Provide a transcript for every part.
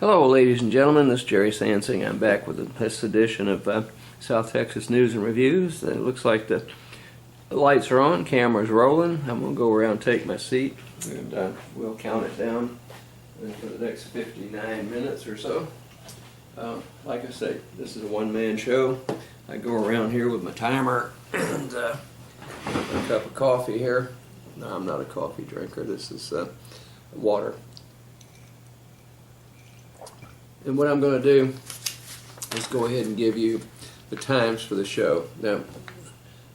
Hello, ladies and gentlemen. This is Jerry Sansing. I'm back with this edition of South Texas News and Reviews. It looks like the lights are on, camera's rolling. I'm going to go around and take my seat, and we'll count it down for the next 59 minutes or so. Like I say, this is a one-man show. I go around here with my timer and a cup of coffee here. No, I'm not a coffee drinker. This is water. And what I'm going to do is go ahead and give you the times for the show. Now,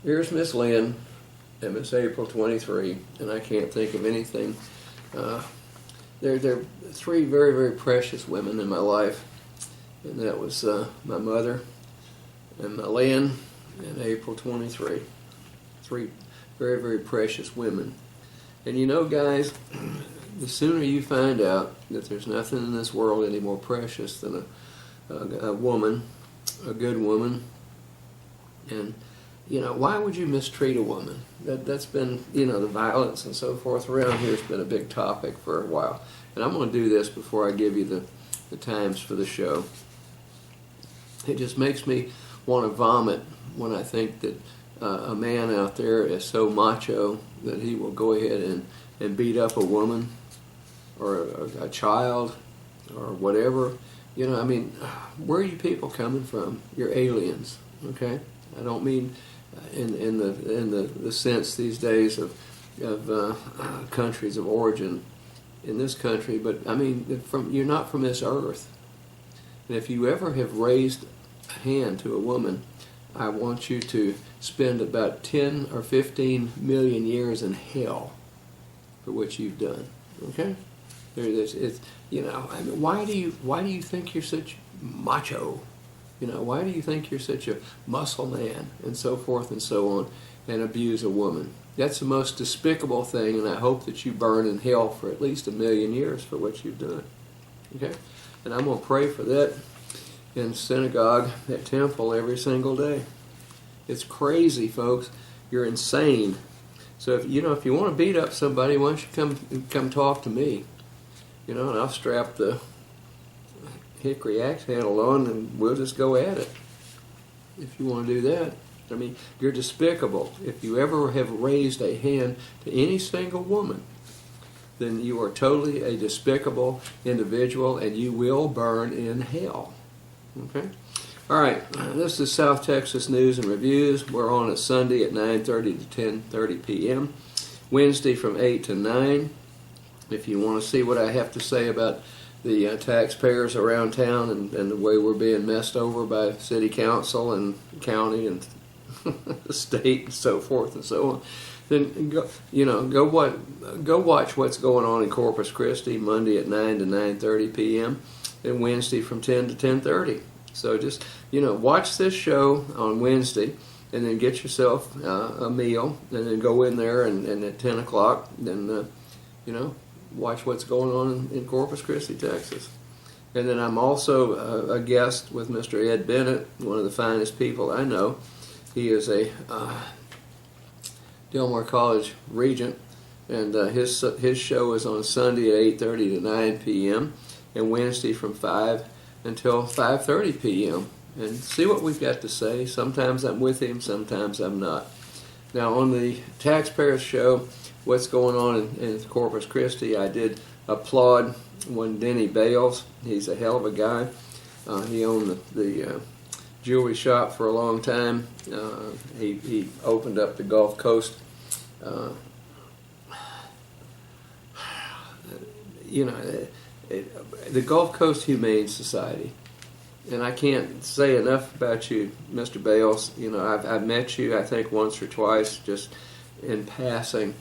here's Miss Lynn and Miss April 23, and I can't think of anything. They're three very, very precious women in my life, and that was my mother and my Lynn and April 23. Three very, very precious women. And you know, guys, the sooner you find out that there's nothing in this world any more precious than a woman, a good woman, and you know, why would you mistreat a woman? That's been, you know, the violence and so forth around here has been a big topic for a while. And I'm going to do this before I give you the times for the show. It just makes me want to vomit when I think that a man out there is so macho that he will go ahead and beat up a woman or a child or whatever. You know, I mean, where are you people coming from? You're aliens, okay? I don't mean in the sense these days of countries of origin in this country, but I mean you're not from this earth. And if you ever have raised a hand to a woman, I want you to spend about 10 or 15 million years in hell for what you've done. Okay? It's, you know, I mean, why do you think you're such macho? You know, why do you think you're such a muscle man and so forth and so on, and abuse a woman? That's the most despicable thing, and I hope that you burn in hell for at least 1 million years for what you've done. Okay? And I'm going to pray for that in synagogue at temple every single day. It's crazy, folks. You're insane. So if you want to beat up somebody, why don't you come talk to me? You know, and I'll strap the hickory axe handle on, and we'll just go at it. If you want to do that, I mean, you're despicable. If you ever have raised a hand to any single woman, then you are totally a despicable individual, and you will burn in hell. Okay? All right, this is South Texas News and Reviews. We're on a Sunday at 9:30 to 10:30 p.m., Wednesday from 8 to 9. If you want to see what I have to say about the taxpayers around town and the way we're being messed over by city council and county and the state and so forth and so on, then go watch what's going on in Corpus Christi Monday at 9 to 9:30 p.m. and Wednesday from 10 to 10:30. So just, watch this show on Wednesday and then get yourself a meal and then go in there and at 10 o'clock then, watch what's going on in Corpus Christi, Texas. And then I'm also a guest with Mr. Ed Bennett, one of the finest people I know. He is a Delmar College regent, and his show is on Sunday at 8:30 to 9 p.m. and Wednesday from 5 until 5:30 p.m. and see what we've got to say. Sometimes I'm with him, sometimes I'm not. Now on the Taxpayers Show, what's going on in Corpus Christi, I did applaud one Denny Bales. He's a hell of a guy. He owned the jewelry shop for a long time. He opened up the Gulf Coast the Gulf Coast Humane Society. And I can't say enough about you, Mr. Bales. I've met you, I think, once or twice, just in passing.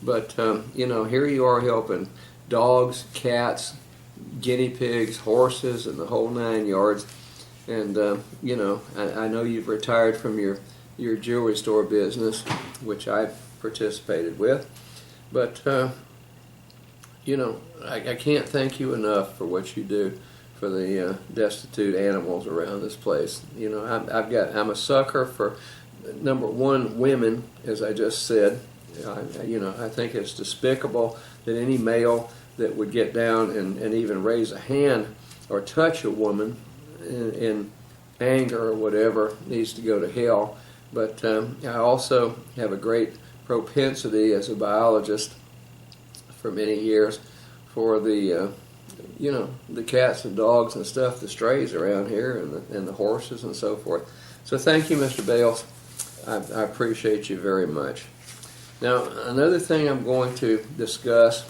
But, here you are helping dogs, cats, guinea pigs, horses, and the whole 9 yards. And, I know you've retired from your jewelry store business, which I participated with. But, I can't thank you enough for what you do for the destitute animals around this place. I'm a sucker for, number one, women, as I just said. I think it's despicable that any male that would get down and even raise a hand or touch a woman in anger or whatever needs to go to hell. But I also have a great propensity as a biologist for many years for the the cats and dogs and stuff, the strays around here, and the horses and so forth. So thank you, Mr. Bales. I appreciate you very much. Now, another thing I'm going to discuss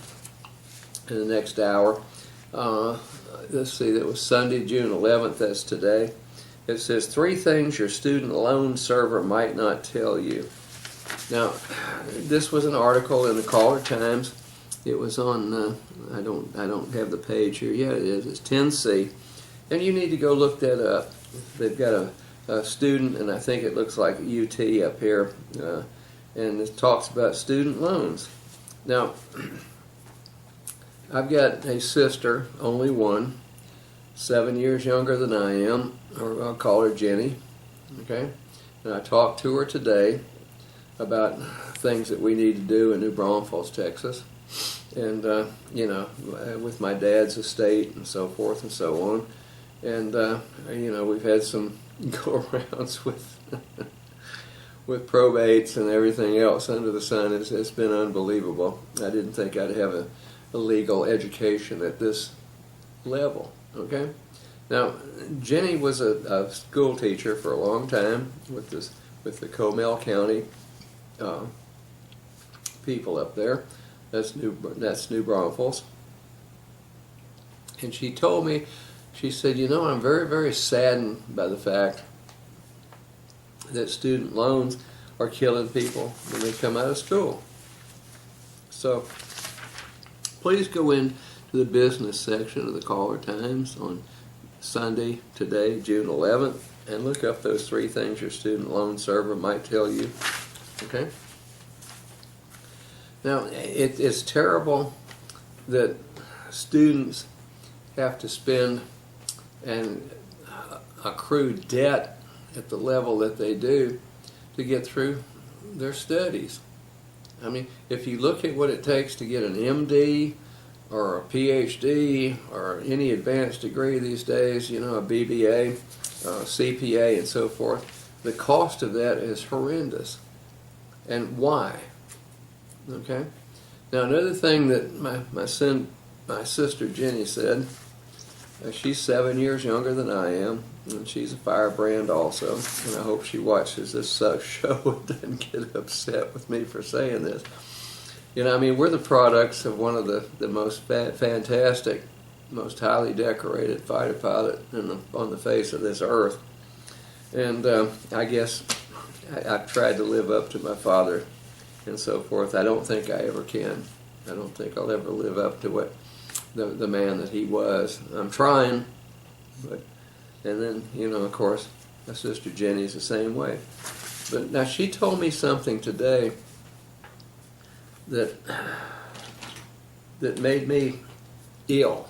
in the next hour, let's see, that was Sunday, June 11th, that's today. It says 3 things your student loan server might not tell you. Now, this was an article in the Caller Times. It was on, I don't have the page here. Yeah, it is. It's 10C. And you need to go look that up. They've got a student, and I think it looks like UT up here, and it talks about student loans. Now, I've got a sister, only one, 7 years younger than I am, or I'll call her Jenny, okay? And I talked to her today about things that we need to do in New Braunfels, Texas, and, with my dad's estate and so forth and so on. And, we've had some go-arounds with with probates and everything else under the sun. It's been unbelievable. I didn't think I'd have a legal education at this level, okay? Now, Jenny was a school teacher for a long time with the Comal County people up there. That's New Braunfels. And she told me, she said, I'm very, very saddened by the fact that student loans are killing people when they come out of school. So please go into the business section of the Caller Times on Sunday, today, June 11th, and look up those 3 things your student loan server might tell you. Okay? Now, it's terrible that students have to spend and accrue debt at the level that they do to get through their studies. I mean, if you look at what it takes to get an MD or a PhD or any advanced degree these days, a BBA, CPA, and so forth, the cost of that is horrendous. And why? Okay? Now, another thing that my sister Jenny said, she's 7 years younger than I am, and she's a firebrand also, and I hope she watches this show and doesn't get upset with me for saying this. We're the products of one of the most fantastic, most highly decorated fighter pilot on the face of this earth. And I guess I've tried to live up to my father and so forth. I don't think I ever can. I don't think I'll ever live up to what the man that he was. I'm trying, and then, of course, my sister Jenny's the same way. But now she told me something today that made me ill.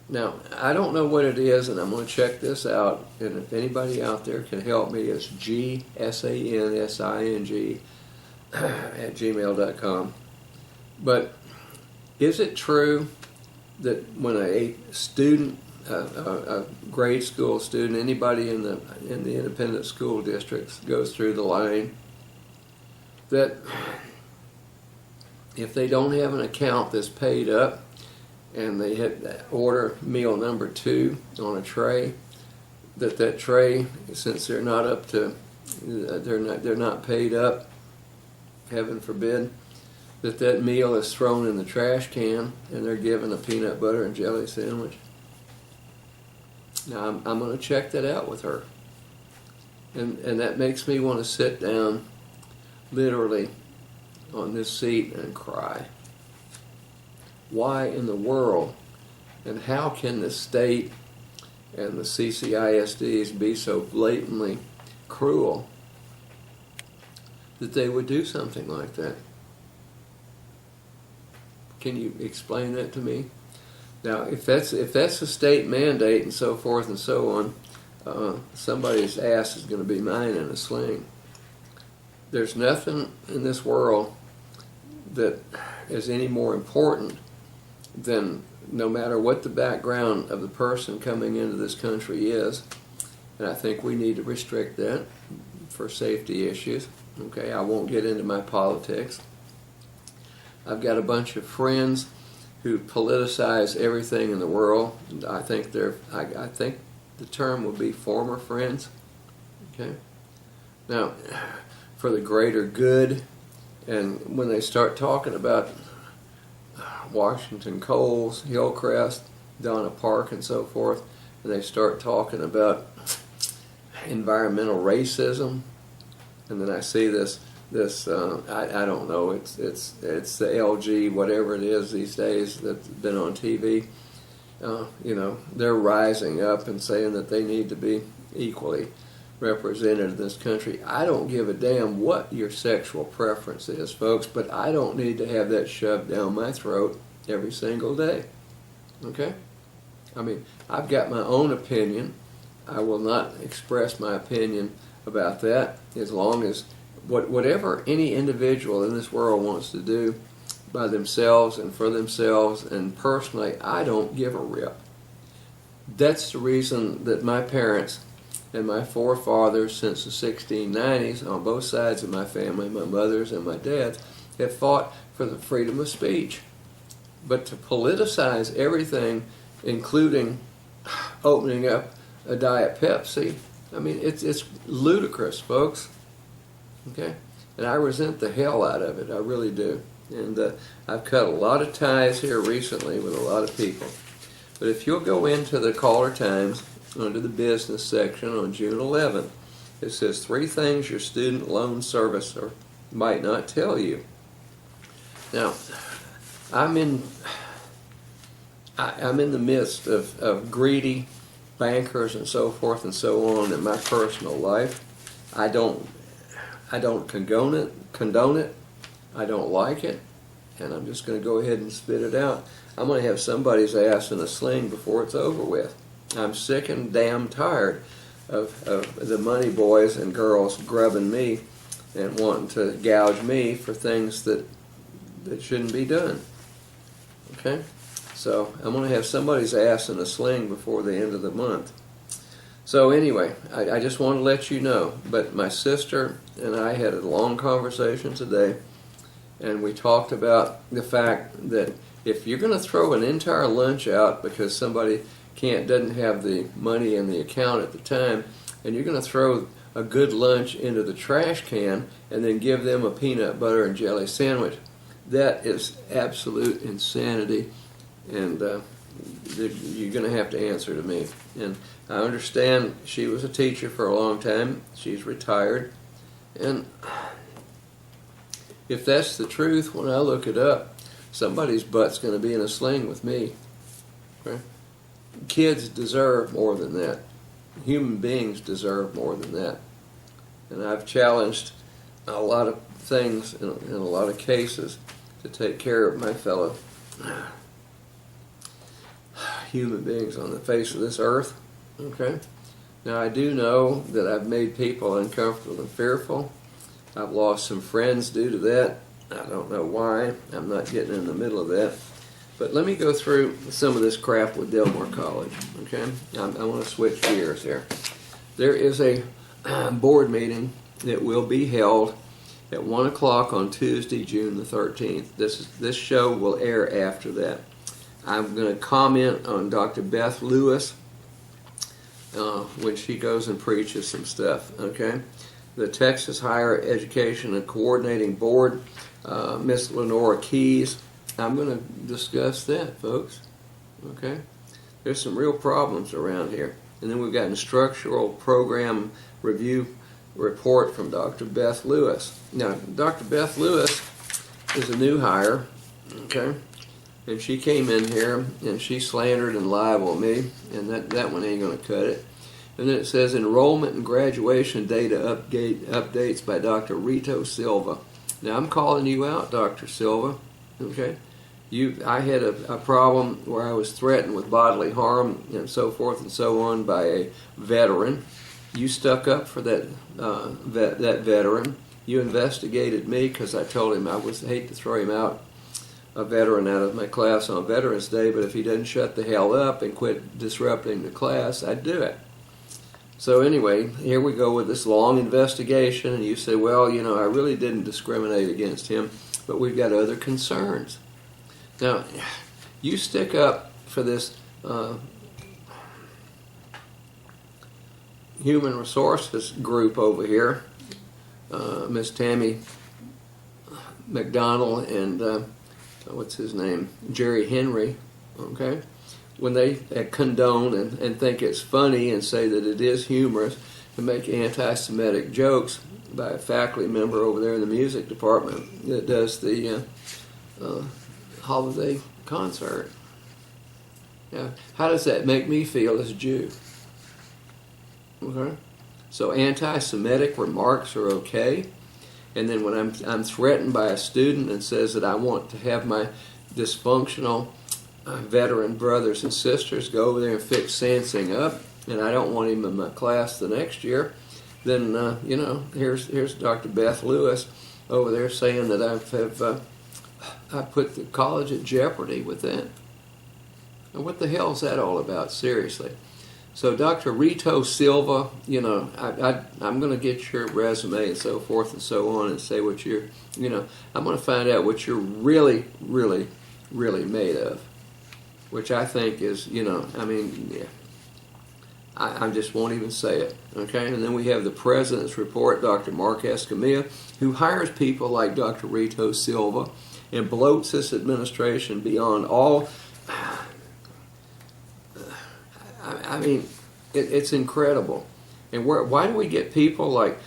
Now, I don't know what it is, and I'm going to check this out, and if anybody out there can help me, it's GSANSING at gmail.com. But is it true that when a student, a grade school student, anybody in the independent school districts goes through the line, that if they don't have an account that's paid up and they hit order meal number 2 on a tray, that tray, since they're not up to, they're not paid up, heaven forbid, that meal is thrown in the trash can and they're given a peanut butter and jelly sandwich. Now I'm going to check that out with her, and that makes me want to sit down literally on this seat and cry. Why in the world, and how can the state and the CCISDs be so blatantly cruel that they would do something like that? Can you explain that to me? Now, if that's a state mandate and so forth and so on, somebody's ass is going to be mine in a sling. There's nothing in this world that is any more important than no matter what the background of the person coming into this country is, and I think we need to restrict that for safety issues. Okay, I won't get into my politics. I've got a bunch of friends who politicize everything in the world. I think I think the term would be former friends. Okay, now for the greater good, and when they start talking about Washington Coles, Hillcrest, Donna Park, and so forth, and they start talking about environmental racism, and then I see this I don't know, it's the LG whatever it is these days that's been on TV. They're rising up and saying that they need to be equally represented in this country. I don't give a damn what your sexual preference is, folks, but I don't need to have that shoved down my throat every single day. Okay? I mean, I've got my own opinion. I will not express my opinion about that as long as whatever any individual in this world wants to do by themselves and for themselves, and personally, I don't give a rip. That's the reason that my parents and my forefathers since the 1690s on both sides of my family, my mother's and my dad's, have fought for the freedom of speech. But to politicize everything, including opening up a Diet Pepsi, I mean, it's ludicrous, folks. Okay? And I resent the hell out of it. I really do. And I've cut a lot of ties here recently with a lot of people. But if you'll go into the Caller Times, under the business section on June 11th, it says 3 things your student loan servicer might not tell you. Now, I'm in the midst of greedy bankers and so forth and so on in my personal life. I don't condone it. I don't like it, and I'm just going to go ahead and spit it out. I'm going to have somebody's ass in a sling before it's over with. I'm sick and damn tired of the money boys and girls grubbing me and wanting to gouge me for things that shouldn't be done. Okay? So I'm going to have somebody's ass in a sling before the end of the month. So anyway, I just want to let you know, but my sister and I had a long conversation today, and we talked about the fact that if you're going to throw an entire lunch out because somebody doesn't have the money in the account at the time, and you're going to throw a good lunch into the trash can and then give them a peanut butter and jelly sandwich, that is absolute insanity, and you're going to have to answer to me. And I understand she was a teacher for a long time. She's retired, and if that's the truth, when I look it up, somebody's butt's going to be in a sling with me. Okay? Kids deserve more than that. Human beings deserve more than that. And I've challenged a lot of things in a lot of cases to take care of my fellow human beings on the face of this earth. Okay? Now, I do know that I've made people uncomfortable and fearful. I've lost some friends due to that. I don't know why. I'm not getting in the middle of that. But let me go through some of this crap with Delmar College. Okay? I want to switch gears here. There is a board meeting that will be held at 1 o'clock on Tuesday, June the 13th. This show will air after that. I'm going to comment on Dr. Beth Lewis when she goes and preaches some stuff. Okay? The Texas Higher Education and Coordinating Board, Miss Lenora Keys. I'm going to discuss that, folks. Okay? There's some real problems around here. And then we've got an structural program review report from Dr. Beth Lewis. Now, Dr. Beth Lewis is a new hire, okay? And she came in here and she slandered and libeled me, and that one ain't going to cut it. And then it says enrollment and graduation data updates by Dr. Rito Silva. Now, I'm calling you out, Dr. Silva, okay? I had a problem where I was threatened with bodily harm and so forth and so on by a veteran. You stuck up for that veteran. You investigated me because I told him I hate to throw him out a veteran out of my class on Veterans Day, but if he doesn't shut the hell up and quit disrupting the class, I'd do it. So anyway, here we go with this long investigation, and you say, well, you know, I really didn't discriminate against him, but we've got other concerns. Now, you stick up for this human resources group over here, Miss Tammy McDonald and what's his name, Jerry Henry, okay? When they condone and think it's funny and say that it is humorous to make anti-Semitic jokes by a faculty member over there in the music department that does the holiday concert. Yeah. How does that make me feel as a Jew? Okay. So anti-Semitic remarks are okay, and then when I'm threatened by a student and says that I want to have my dysfunctional veteran brothers and sisters go over there and fix Sansing up, and I don't want him in my class the next year, then you know, here's Dr. Beth Lewis over there saying that I put the college at jeopardy with that. And what the hell is that all about? Seriously. So Dr. Rito Silva, you know, I'm going to get your resume and so forth and so on and say what you're, you know, I'm going to find out what you're really, really, really made of. Which I think is, you know, I mean, yeah, I just won't even say it, okay? And then we have the President's report, Dr. Mark Escamilla, who hires people like Dr. Rito Silva and bloats this administration beyond all. I mean, it's incredible. And why do we get people like,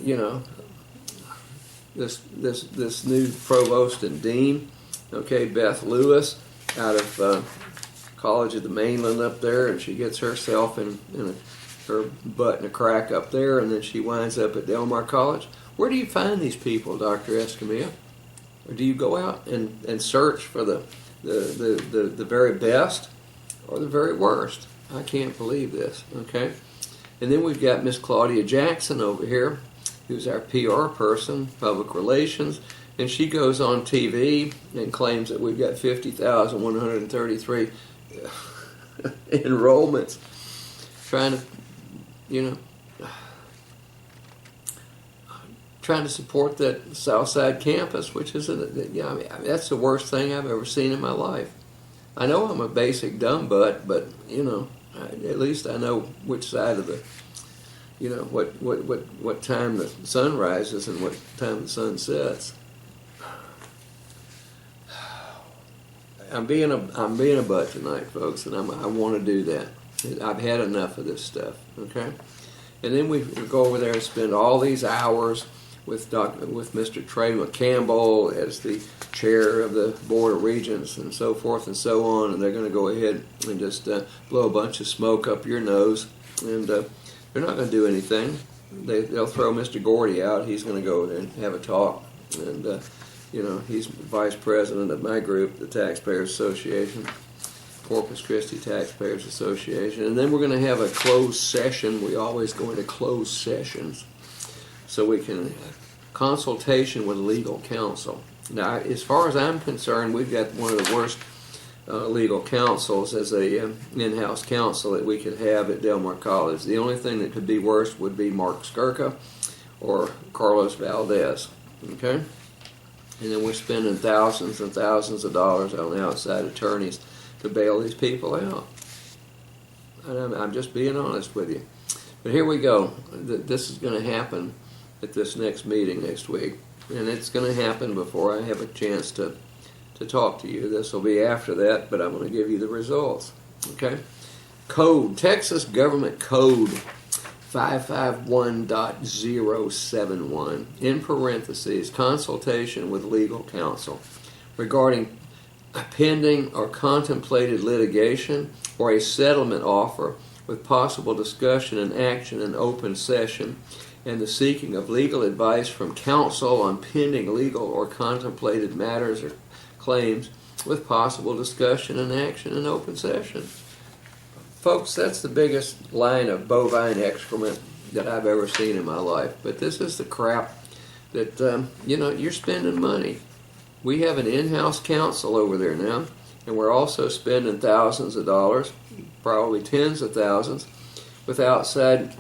you know, this new provost and dean, okay, Beth Lewis, out of College of the Mainland up there, and she gets herself in her butt in a crack up there, and then she winds up at Del Mar College. Where do you find these people, Dr. Escamilla? Or do you go out and search for the very best or the very worst? I can't believe this, okay? And then we've got Miss Claudia Jackson over here, who's our PR person, public relations, and she goes on TV and claims that we've got 50,133 enrollments, trying to, you know, trying to support that Southside campus, which is, yeah, I mean, that's the worst thing I've ever seen in my life. I know I'm a basic dumb butt, but you know, at least I know which side of the, you know, what time the sun rises and what time the sun sets. I'm being a butt tonight, folks, and I want to do that. I've had enough of this stuff, okay? And then we go over there and spend all these hours with Mr. Trey McCampbell as the chair of the Board of Regents and so forth and so on, and they're going to go ahead and just blow a bunch of smoke up your nose, and they're not going to do anything. They'll throw Mr. Gordy out. He's going to go there and have a talk, and you know, he's vice president of my group, the Taxpayers Association, Corpus Christi Taxpayers Association, and then we're going to have a closed session. We always go into closed sessions so we can consultation with legal counsel. Now, as far as I'm concerned, we've got one of the worst legal counsels as a in-house counsel that we could have at Del Mar College. The only thing that could be worse would be Mark Skirka or Carlos Valdez. Okay, and then we're spending thousands and thousands of dollars on outside attorneys to bail these people out. And I'm just being honest with you. But here we go. This is going to happen at this next meeting next week. And it's going to happen before I have a chance to talk to you. This will be after that, but I'm going to give you the results. Okay? Code, Texas Government Code 551.071, in parentheses, consultation with legal counsel regarding pending or contemplated litigation or a settlement offer with possible discussion and action in open session, and the seeking of legal advice from counsel on pending legal or contemplated matters or claims with possible discussion and action in open session. Folks, that's the biggest line of bovine excrement that I've ever seen in my life. But this is the crap that, you know, you're spending money. We have an in-house counsel over there now, and we're also spending thousands of dollars, probably tens of thousands, with outside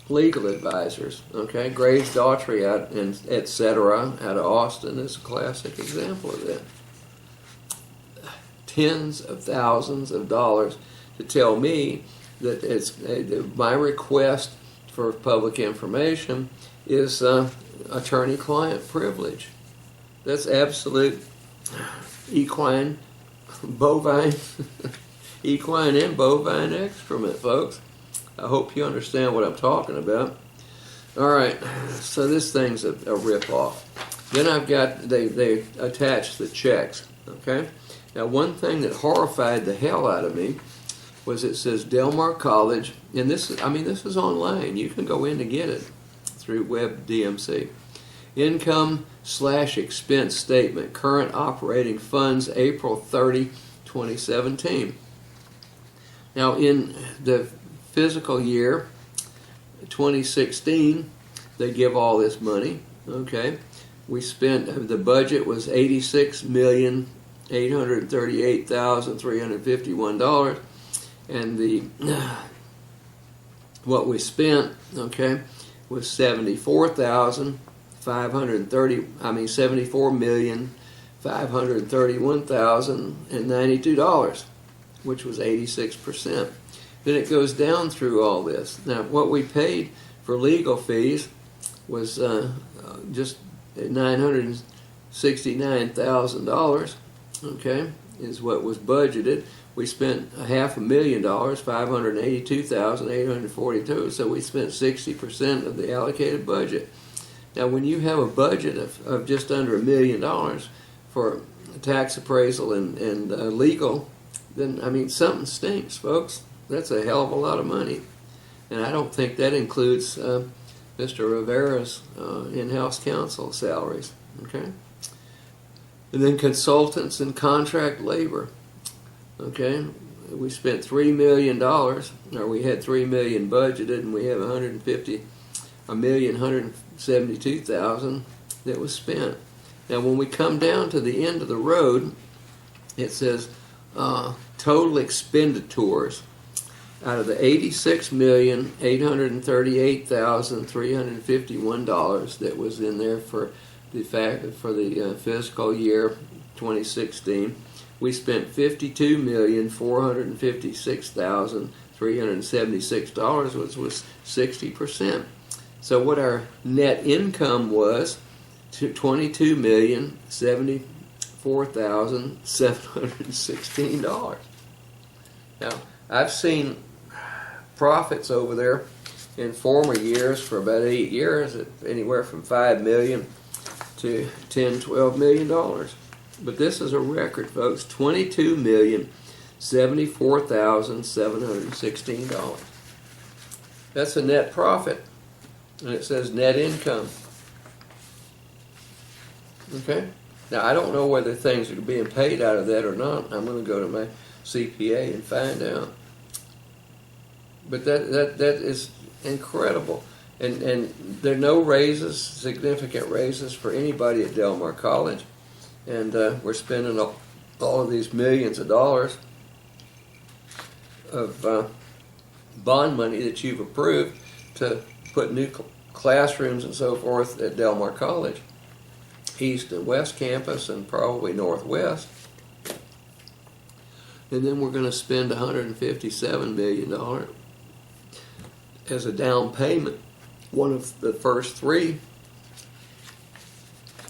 legal advisors. Okay, Graves Daughtry and etc. out of Austin is a classic example of that. Tens of thousands of dollars to tell me that it's my request for public information is attorney-client privilege. That's absolute equine and bovine excrement, folks. I hope you understand what I'm talking about. All right, so this thing's a rip-off. Then I've got, they attach the checks, okay? Now, one thing that horrified the hell out of me was it says Del Mar College, and this is online. You can go in to get it through WebDMC. Income/expense statement, current operating funds, April 30, 2017. Now, in the fiscal year 2016, they give all this money, okay? We spent, the budget was $86,838,351, and what we spent, okay, was $74,531,092, which was 86%. Then it goes down through all this. Now, what we paid for legal fees was just $969,000, okay, is what was budgeted. We spent $500,000, $582,842, so we spent 60% of the allocated budget. Now, when you have a budget of just under $1 million for tax appraisal and legal, then, I mean, something stinks, folks. That's a hell of a lot of money. And I don't think that includes Mr. Rivera's in-house counsel salaries, okay? And then consultants and contract labor, okay? We spent $3 million, or we had $3 million budgeted, and we have $1,172,000 that was spent. Now, when we come down to the end of the road, it says total expenditures out of the $86,838,351 that was in there for the fiscal year 2016, we spent $52,456,376, which was 60%. So what our net income was, $22,074,716. Now, I've seen profits over there in former years for about 8 years at anywhere from $5 million to $10-12 million. But this is a record, folks, $22,074,716. That's a net profit, and it says net income. Okay? Now, I don't know whether things are being paid out of that or not. I'm going to go to my CPA and find out. But that is incredible. And there are no raises, significant raises for anybody at Del Mar College. And we're spending all of these millions of dollars of bond money that you've approved to put new classrooms and so forth at Del Mar College, East and West Campus, and probably Northwest. And then we're going to spend $157 million as a down payment, one of the first 3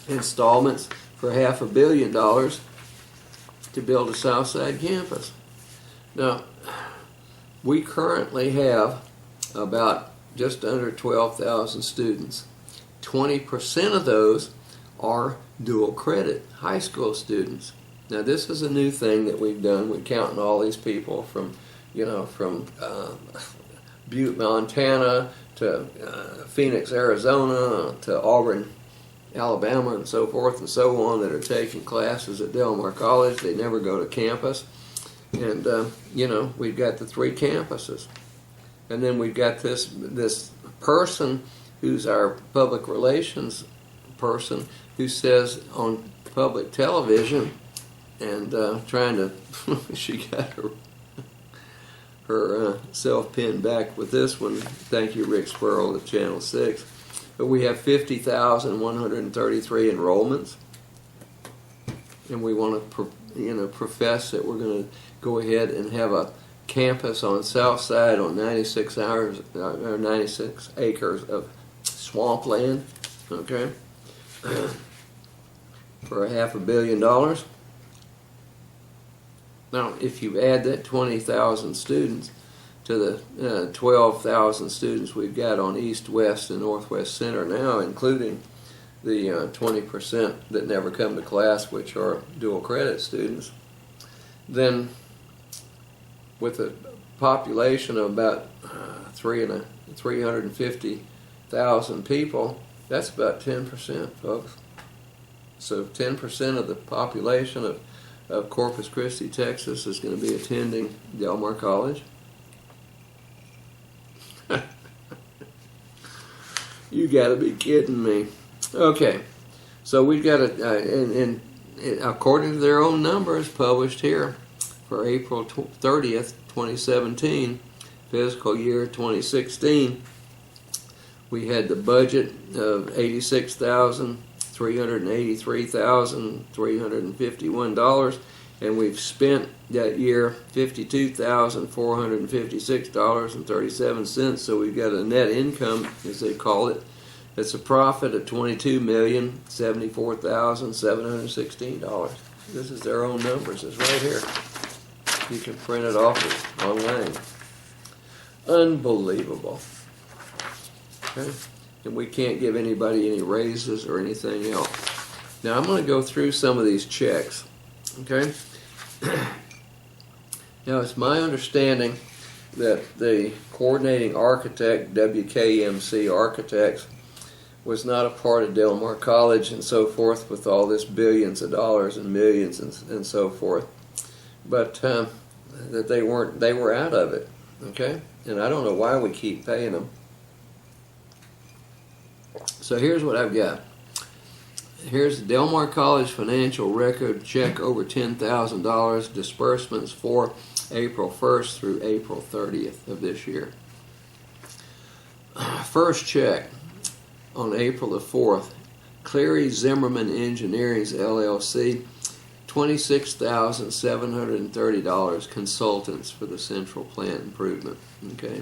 installments for $500 million to build a Southside campus. Now, we currently have about just under 12,000 students. 20% of those are dual credit high school students. Now, this is a new thing that we've done. We're counting all these people from Butte, Montana, to Phoenix, Arizona, to Auburn, Alabama, and so forth and so on that are taking classes at Del Mar College. They never go to campus. And, we've got the 3 campuses. And then we've got this person who's our public relations person who says on public television and trying to, she got her self pinned back with this one. Thank you, Rick Spurl at Channel 6. But we have 50,133 enrollments, and we want to, profess that we're going to go ahead and have a campus on South Side on 96 acres of swampland, okay, for $500 million. Now, if you add that 20,000 students to the 12,000 students we've got on East, West, and Northwest Center now, including the 20% that never come to class, which are dual credit students, then with a population of about 350,000 people, that's about 10%, folks. So 10% of the population of Corpus Christi, Texas, is going to be attending Del Mar College. You got to be kidding me. Okay, so we've got and according to their own numbers published here for April 30th, 2017, fiscal year 2016, we had the budget of $86,383,351, and we've spent that year $52,456.37. So we've got a net income, as they call it. It's a profit of $22,074,716. This is their own numbers. It's right here. You can print it off online. Unbelievable. Okay? And we can't give anybody any raises or anything else. Now I'm going to go through some of these checks. Okay? Now it's my understanding that the coordinating architect, WKMC Architects, was not a part of Del Mar College and so forth with all this billions of dollars and millions and so forth. But that they were out of it. Okay? And I don't know why we keep paying them. So here's what I've got. Here's the Del Mar College financial record check over $10,000, disbursements for April 1st through April 30th of this year. First check on April the 4th, Cleary Zimmerman Engineering's LLC, $26,730 consultants for the central plant improvement. Okay,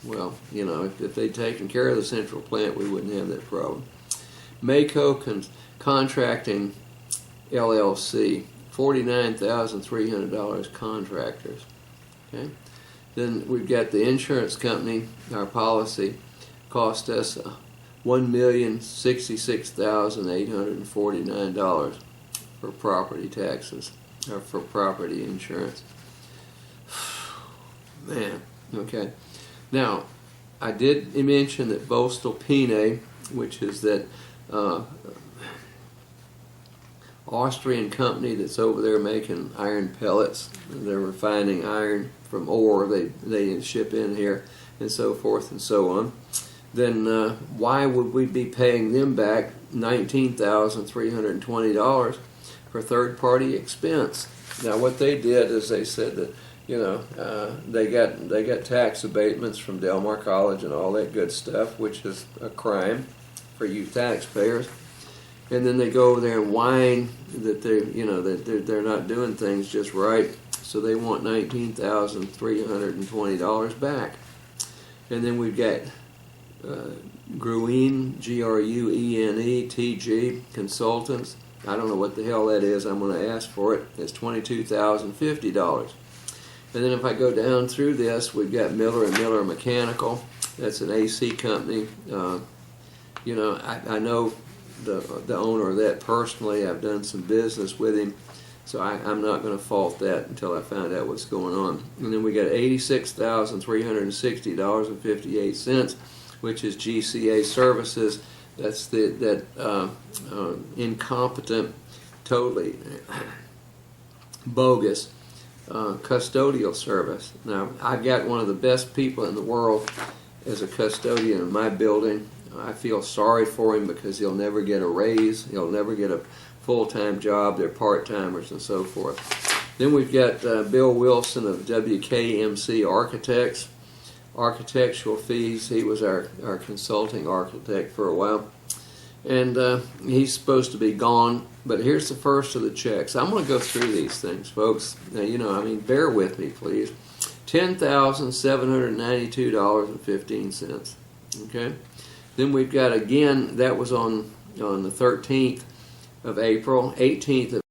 well, if they'd taken care of the central plant, we wouldn't have that problem. Mako Contracting LLC, $49,300 contractors. Okay, then we've got the insurance company. Our policy cost us $1,066,849 for property taxes, or for property insurance. Man, okay. Now, I did mention that voestalpine, which is that Austrian company that's over there making iron pellets. They're refining iron from ore they ship in here and so forth and so on. Then why would we be paying them back $19,320 for third-party expense? Now what they did is they said that they got tax abatements from Del Mar College and all that good stuff, which is a crime for you taxpayers. And then they go over there and whine that they're not doing things just right, so they want $19,320 back. And then we've got Gruene, Gruene, TG Consultants. I don't know what the hell that is. I'm going to ask for it. It's $22,050. And then if I go down through this, we've got Miller and Miller Mechanical. That's an AC company. I know the owner of that personally. I've done some business with him, so I'm not going to fault that until I find out what's going on. And then we got $86,360.58, which is GCA Services. That's that incompetent, totally bogus custodial service. Now, I've got one of the best people in the world as a custodian in my building. I feel sorry for him because he'll never get a raise. He'll never get a full-time job. They're part-timers and so forth. Then we've got Bill Wilson of WKMC Architects. Architectural fees. He was our consulting architect for a while. And he's supposed to be gone, but here's the first of the checks. I'm going to go through these things, folks. Now, bear with me, please. $10,792.15. Okay? Then we've got, again, that was on the 13th of April, 18th of